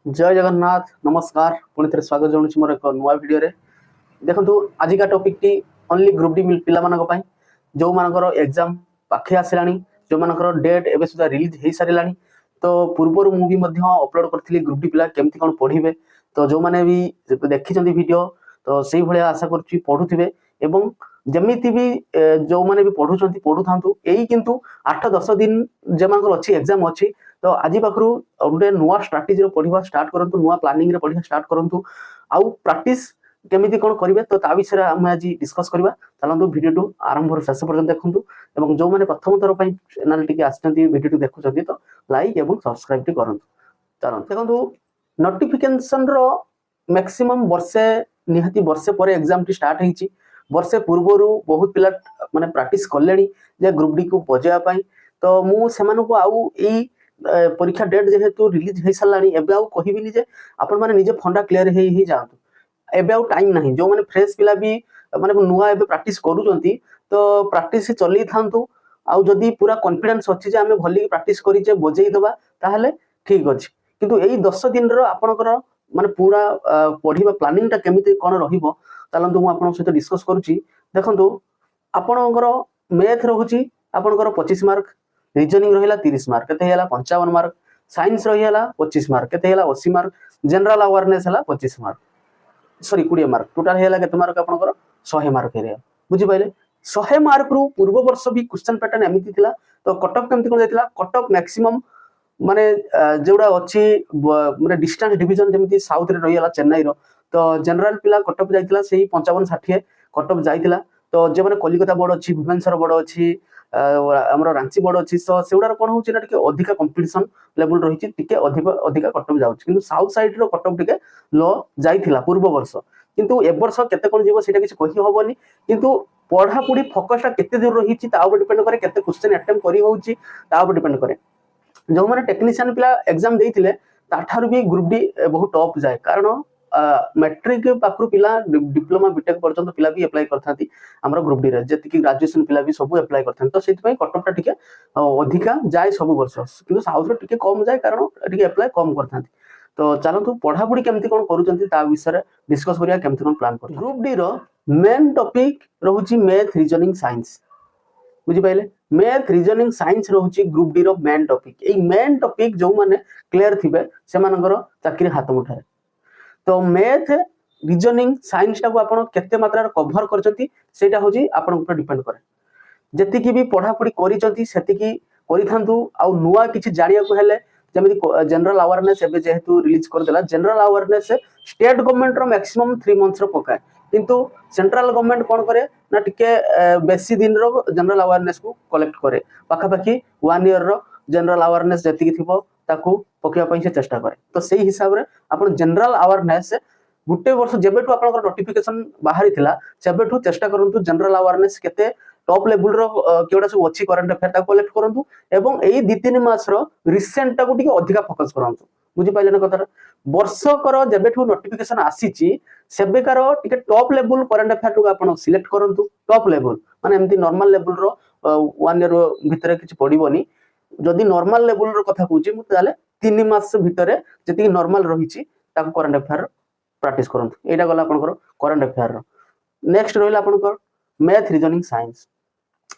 जय जगन्नाथ नमस्कार पुणी थे स्वागत जनाऊँ मोर एक नुआ भिडियो देखो आजिका टॉपिक टी ओनली ग्रुप डी पाई जो मानकर एग्जाम पाखे आसला जो मानकर डेट एवं सुधा रिलीज हो सारा तो पूर्वर मुझे अपलोड करी ग्रुप डी पिला केमती कौन पढ़े तो जो मैंने भी देखी वीडियो तो से भाया आशा करुँच पढ़ुवे एवं जमीती भी जो मैंने भी पढ़ु था यही किंतु 8-10 दिन जो अच्छी एग्जाम अच्छी तो आज पाखु गोटे नुआ स्ट्राटेजी पढ़ा स्टार्ट करूँ नुआ प्लानिंग रे पढ़ा स्टार्ट करूँ आउ प्रैक्टिस केमिति कौन करेंगे तो ता विषय आम आज डिस्कस करवा चलते भिडियो आरंभ शेष पर्यटन देखूँ और जो मैंने प्रथम थर चैनल टी भिडियो देखुं तो लाइक और सब्सक्राइब करूँ चलते देखो नोटिफिकेशन मैक्सिमम वर्षे निहाती वर्षे पर एग्जाम टी स्टार्ट होती वर्षे पूर्वर बहुत पिला माने प्रैक्टिस कले ग्रुप डी को बजाइवाई तो मुझे आउ परीक्षा डेट जेहेतु रिलीज हो सारा कहबी जे आपण मैंने निजे फंडा क्लीयर हो जातु एबे आउ टाइम नहीं जो मैंने फ्रेश पिला भी माने नुआ एबे प्रैक्टिस करूचंती तो प्रैक्टिस चलई थांतु आउ जदी पूरा कॉन्फिडेंस अछि जे आमे भली प्रैक्टिस करी जे बजेई दबा ताहले ठीक अछि किंतु एई 10 दिन रो आपनकर माने पूरा पढिबा प्लानिंग ता केमिति कोन रहिबो चलंतु मु आपन सहित डिस्कस करूची देखंतु आपनकर मैथ रहउची आपनकर 25 मार्क रीजनिंग रहिला 30 मार्क केते हैला 55 मार्क साइंस रहिला 25 मार्क केते हैला 80 मार्क जनरल अवेयरनेस हैला 25 मार्क सॉरी 20 मार्क टोटल हैला केते मार्क आपनकर 100 मार्क हेरे बुझी पाइले 100 मार्क रु पूर्व वर्ष भी क्वेश्चन पैटर्न एमिति थिला तो कटअप केमति कोन जायतिला कटअप मैक्सिमम माने जेउडा अछि माने डिस्टेंस डिवीजन जेमिति साउथ रे रहिला चेन्नई रो तो जनरल पिला कटअप जायतिला सेही 55-60 कटअप जायतिला तो जे माने कलिकता बोर्ड अछि भुवनेश्वर बोर्ड अछि हमरो रांची बोर्ड अछि तो सेउडा कोन होछि ना टिके अधिका कंपटीशन लेवल रहिछि टिके अधिका कटअप जाउछि किंतु साउथ साइड रो कटअप टिके लो जायतिला पूर्व वर्ष किंतु ए वर्ष केते कोन जीवो सेटा किछ कहि होबनी किंतु पढ़ा पढ़ी फोकसटा केते दूर रहिछि ता ऊपर डिपेंड करे केते क्वेश्चन अटेम्प्ट करि होउछि ता ऊपर डिपेंड करे जो माने टेक्नीशियन पिला एग्जाम देइथिले ताठारु भी ग्रुप डी बहुत टॉप जाए कारण मैट्रिक पाखरु पिला डिप्लोमा बीटेक पर्यंत पिला भी अप्लाई करथांती हमरो ग्रुप डी रे जति कि ग्रेजुएशन पिला भी सब अप्लाई करथांती तो सेति पई कटअप टा टिके अधिका जाय सब वर्ष किंतु साउथ रे टिके कम जाय कारण टिके अप्लाई कम करथांती तो चलतु पढ़ा पढ़ी केमती कोन करूचंती ता विषय डिस्कस करिया केमती कोन प्लान कर ग्रुप डी रो मेन टॉपिक रहउची मैथ रीजनिंग साइंस बुझी पाइले मैथ रीजनिंग साइंस रहउची ग्रुप डी रो मेन टॉपिक एई मेन टॉपिक जो माने क्लियर थिबे से मानकर चाकरी हाथ मुठारे तो मैथ रीजनिंग साइंस टा को आपण केते मात्रा कवर करचंती सेटा होची आपण ऊपर डिपेंड करे जति की भी पढ़ा पढ़ी करिचंती सेति की करिथांतु आ नुआ किछि जानिया को हेले जेमिति जनरल अवेयरनेस एबे जेहेतु रिलीज कर देला जनरल अवेयरनेस स्टेट गवर्नमेंट रो मैक्सिमम 3 मंथ्स रो पकाय किंतु सेंट्रल गवर्नमेंट कोन करे ना टिके बेसी दिन रो जनरल अवेयरनेस को कलेक्ट करे पाखा पाखी 1 ईयर रो जनरल अवेयरनेस जति की थिबो ताकू पकिया पई से चेष्टा करे तो सेही हिसाब रे आपण जनरल अवेयरनेस गुटे वर्ष जेबेठु आपनकर नोटिफिकेशन बाहरी थिला सेबेठु चेष्टा करंतु जनरल अवेयरनेस केते टॉप लेवल रो केउडा सब अछि करंट अफेयर ता कलेक्ट करंतु एवं एई 2-3 मास रो रिसेंट ता को टिके अधिका फोकस करंतु बुझी पाइले ना कथा वर्षकर जेबेठु नोटिफिकेशन आसीची सेबेकार टिके टॉप लेवल करंट अफेयर को आपण सिलेक्ट करंतु टॉप लेवल माने एमती नॉर्मल लेवल रो 1 ईयर भितरे किछ पडिबोनी जदि नॉर्मल लेवल रो कथा कहूची मु ताले 3 मास भितरे जति नॉर्मल रहिची ताको करंट अफेयर प्रैक्टिस करंतु एटा गला आपनकर करंट अफेयर रो नेक्स्ट रहिला आपनकर math reasoning science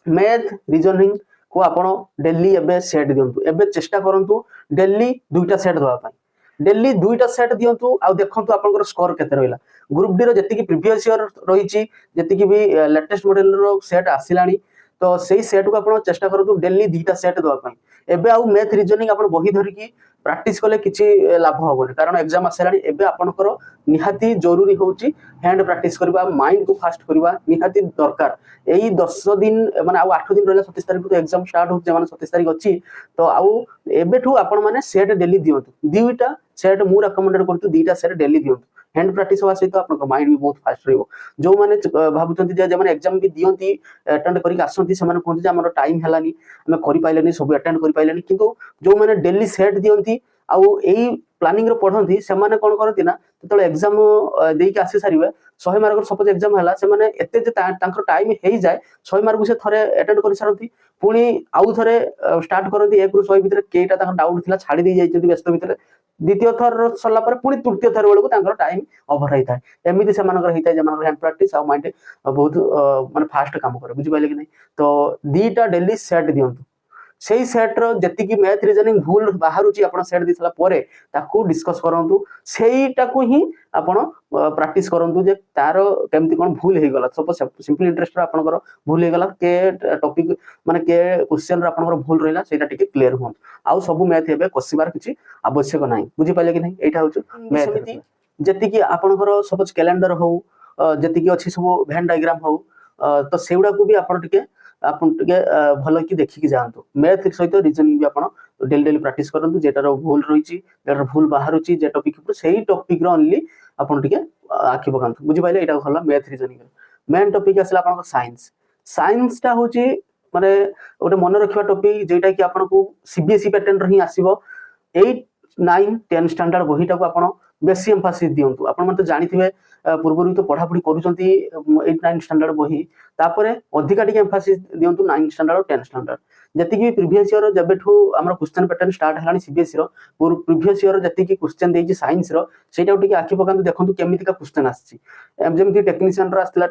math reasoning को आपण डेली एबे सेट दियंतु एबे चेष्टा करंतु डेली 2टा सेट दवा पई डेली 2टा सेट दियंतु आ देखंतु आपनकर स्कोर केते रहिला ग्रुप डी रो जति की प्रीवियस ईयर रहिची जति की भी लेटेस्ट मॉडल रो सेट आसिलानी तो सेही सेट को आपण चेष्टा करंतु डेली 2टा सेट दवा पई एबे आउ मैथ रीजनिंग आपण बही धरि की प्रैक्टिस कले किछि लाभ होबोनी कारण एग्जाम आसलानी एबे आपनकर निहाती जरूरी होउची हैंड प्रैक्टिस करबा माइंड को फास्ट करबा निहाती दरकार एई 10 दिन माने आउ 8 दिन रहला 27 तारिख तो एग्जाम स्टार्ट होचे माने 27 तारिख अछि तो आउ एबेठु आपण माने सेट डेली दियंतु 2टा सेट मु रेकमेंडेड करतु 2टा सेट डेली दियंतु हैंड प्रैक्टिस होवा सहित आपन माइंड भी बहुत फास्ट रहबो जो माने भाबुचंती जे माने एग्जाम भी दियंती अटेंड करिक आसंती से माने कोन जे हमर टाइम हेलानी हमें करि पाइलेनी सब अटेंड करि पाइलेनी किंतु जो माने डेली सेट दियंती आउ एई प्लानिंग रो पढंती से माने कोन करती ना ततले एग्जाम देई के आसी सारिबे 100 मार्क सपोज एग्जाम हला से माने एते जे तांकर टाइम हेई जाय 100 मार्क से थरे अटेंड करि सारंती पुणी आउ थरे स्टार्ट करंती 1 रु 100 भितर केटा तांकर डाउट थिला छाडी दे जायचंती व्यस्त भितर द्वितीय थर सरला पर पुणी तृतीय थर बेलू टाइम ओभर होता है एमती से होता है जब हैंड प्रैक्टिस आ माइंड बहुत माने फास्ट काम करे बुझिपारे कि नहीं तो दीटा डेली सेट दियंतु सेई सेट रो जति मैथ रीजनिंग भूल बाहर आपण सेट दी सला परे ताकू डिस्कस करंतु सेईटा को ही आपण प्रैक्टिस करंतु जे तारो केमती कोन भूल हे गला सपोज सिंपल इंटरेस्ट आपनकर भूल हे गला के टॉपिक माने के क्वेश्चन रो आपनकर भूल रहला सेटा टिके क्लियर होन आउ सब मैथ हेबे क्वेश्चन किछि आवश्यक नाही बुझि पाले कि नहीं एटा होछ मैथ समिति जति की आपनकर सपोज कैलेंडर हो जति की अछि सब वेन डायग्राम हो तो सेउडा को भी आपण टिके आपन टिके भलो कि देखि कि जानतो मैथ सहित रीजनिंग भी आपण डेली डेली प्रैक्टिस करंतु जेटार भूल रहिछि जेटार भूल बाहर होछि जे टॉपिक पर सेही टॉपिक रो ओनली आपन टिके आखि पकांतु बुझि पाइले एटा होला मैथ रीजनिंग मेन टॉपिक आसला आपन साइंस साइंस टा होछि माने ओटे मन रखिबा टॉपिक जेटा कि आपन को सीबीएसई पैटर्न रही आसीबो 8 9 10 स्टैंडर्ड बहिटा को आपन बेसी एम्फासिस दियंतु आपन मन तो जानिथिबे पूर्वरु तो पढ़ा पढ़ी करूचंती 8 9 स्टैंडर्ड बही तापरे अधिका टिके एम्फासिस दियंतु 9 स्टैंडर्ड और 10 स्टैंडर्ड जति कि प्रीवियस ईयर जेबेठू हमर क्वेश्चन पैटर्न स्टार्ट हलानी सीबीएसई रो प्रीवियस ईयर जति कि क्वेश्चन देछि साइंस रो सेटा टिके आखि पकांतु देखंतु केमिति का क्वेश्चन आछि जेमति टेक्नीशियन रो आस्तिला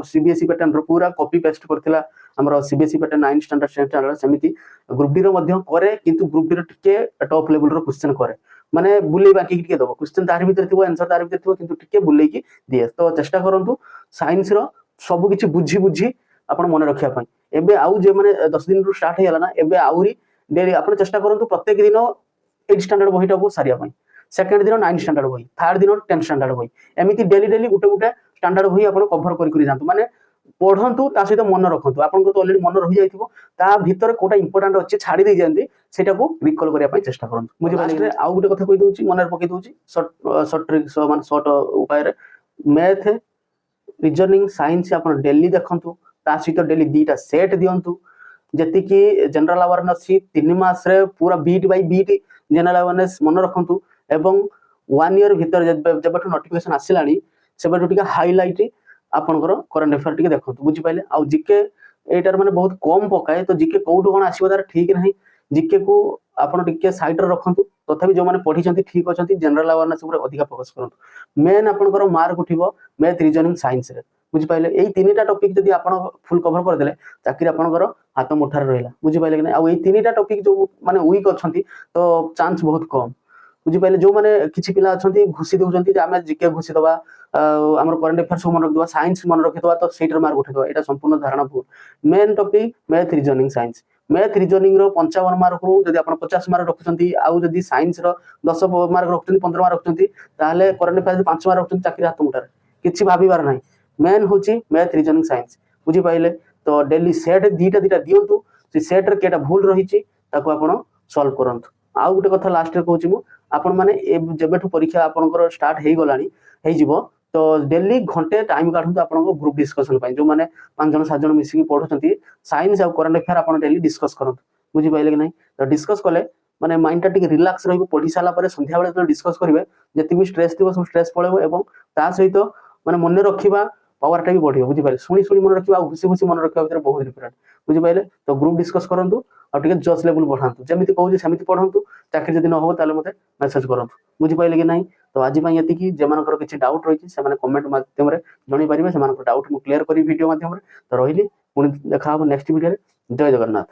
सीबीएसई पैटर्न रो पूरा कॉपी पेस्ट करथिला हमर सीबीएसई पैटर्न 9 स्टैंडर्ड 10 स्टैंडर्ड सेमिति ग्रुप डी रो मध्ये करे किंतु ग्रुप डी रो टिके टॉप लेवल रो क्वेश्चन करे माने बुले बाकी टिके दबो क्वेश्चन तार भीतर थिबो आंसर तार भीतर थिबो किंतु टिके बुले की दिए तो चेष्टा करंतु साइंस रो सब किछि बुझी बुझी आपण मन रखिया पई एबे आउ जे माने 10 दिन रु स्टार्ट हेला ना एबे आउरी डेली आपण चेष्टा करंतु प्रत्येक दिन 8 स्टैंडर्ड बहिटा को सारिया पई सेकंड दिन 9 स्टैंडर्ड बही थर्ड दिन 10 स्टैंडर्ड बही एमिति डेली डेली गुटे गुटे स्टैंडर्ड बही आपण कवर करि करि जानतु माने पढ़ंतु ता सहित मन रखंतु आपन को तो ऑलरेडी मन रहि जाइथिबो ता भीतर कोटा इंपोर्टेंट अछि छाडी दे जानती सेटा को रिकॉल करिया पई चेष्टा करंतु मुझे लास्ट रे आउ गुटे कथा कहि दोछि मन रे पकि दोछि शॉर्ट ट्रिक्स मान शॉर्ट उपाय रे मैथ रीजनिंग साइंस आपन डेली देखंतु ता सहित डेली दीटा सेट दियंतु जति कि जनरल अवेयरनेस 3 मास रे पूरा beat by beat general awareness मन रखंतु एवं 1 ईयर भीतर जबठु नोटिफिकेशन आसिलानी सेबठु टिका हाइलाइट आपनकर करंट अफेयर टिके देखंतु बुझि पाइले आ जीके एटार माने बहुत कम पकाए तो जीके कोउठो कोन आसीबो तार ठीक नाही जीके को आपण टिके साइड रे रखंतु तथापि जो माने पढी छंती ठीक अछंती जनरल अवेयरनेस ऊपर अधिक फोकस करंतु मेन आपनकर मार्क उठिबो मैथ रीजनिंग साइंस रे बुझि पाइले एई तीनटा टॉपिक जदी आपण फुल कवर कर देले चाकरी आपनकर हाथ मुठार रहला बुझि पाइले कि नै आ एई तीनटा टॉपिक जो माने वीक अछंती तो चांस बहुत कम बुझि पाइले जो माने किछि पिला अछंती घुसी दउछंती जे आमे जीके घुसी दबा हमर करंट अफेयर सब मन रख दबा साइंस मन रख दबा तो सेटर मार्क उठे दबा एटा संपूर्ण धारणा भूल main topic math reasoning science math reasoning रो 55 मार्क रो जदी आपण 50 मार्क रखुछंती आउ जदी साइंस रो 10 मार्क रखुछंती 15 मार्क रखुछंती ताले करंट अफेयर 5 मार्क रखुछंती चाकरी हाथ मुठार किछि भाबीबार नाही मेन होची मैथ रीजनिंग साइंस बुझि पाइले तो डेली सेट दीटा दीटा दियंतु से सेट रे केटा भूल रहिछि ताको आपण सॉल्व करंतु आउ गुटे कथा लास्ट रे कहूची मु आपण माने जेबेठु परीक्षा आपनकर स्टार्ट हेई गलानी हेई जिवो तो डेली घंटे टाइम काढंतु आपन को ग्रुप डिस्कशन पई जो माने 5 जन 7 जन मिसी की पढुचंती साइंस आ करंट अफेयर आपन डेली डिस्कस करंतु बुझि पाइले कि नहीं तो डिस्कस कले माने माइंड टा टिक रिलैक्स रहइबो पढी साला परे संध्या बेले तो डिस्कस करिवे जति भी स्ट्रेस थिबो सब स्ट्रेस पळेबो एवं ता सहित माने मन रखिबा पावर टा भी बढ़ियो बुझि पाइले सुनी सुनी मन रखिबा खुशी खुशी मन रखिबा भीतर बहुत डिफरेंट बुझि पाइले तो ग्रुप डिस्कस करंतु आ टिके जज लेवल बढ़ांतु जेमिति कहू जे सेमिति पढंतु चाकरी जदि न हो ताले मते मेसेज करंतु बुझि पाइले कि नहीं तो आज पई यति कि जे मानकर किछि डाउट रहिछि से माने कमेंट माध्यम रे जणी परिबे से मानकर डाउट मु क्लियर करी वीडियो माध्यम रे तो रहिली पुनी देखा हो नेक्स्ट वीडियो रे जय जगन्नाथ।